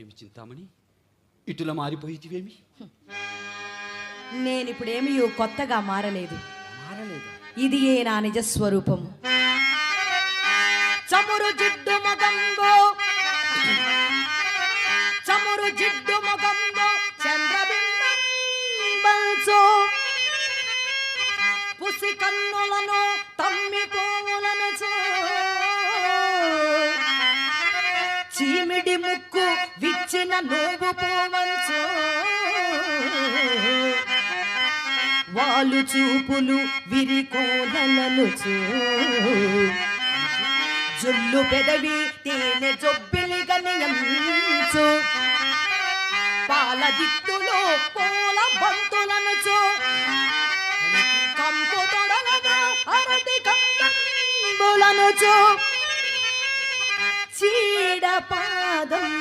ఏమి చింతామణి, ఇటుల మారిపోయితివేమి? నేనిప్పుడేమీ కొత్తగా మారలేదు. ఇది ఏ నా నిజ స్వరూపం. చమురు జిడ్డు మొగంబో, చమురు జిడ్డు మొగంబో చంద్రబింబం బల్చో, పుసి కన్నులను తమ్మి పోవులను చో, చీమిడి ముక్కు విచ్చిన నోవు పోవంచో, వాలు చూపులు విరికోనలను చో, జుల్లు పెదవి తేనె జొబ్బిలి గనియంచు, పాల దిక్కులో పూల బంతులను చో, కంపు తొడలలో అరటి కంబులను చో, చీడ పాదం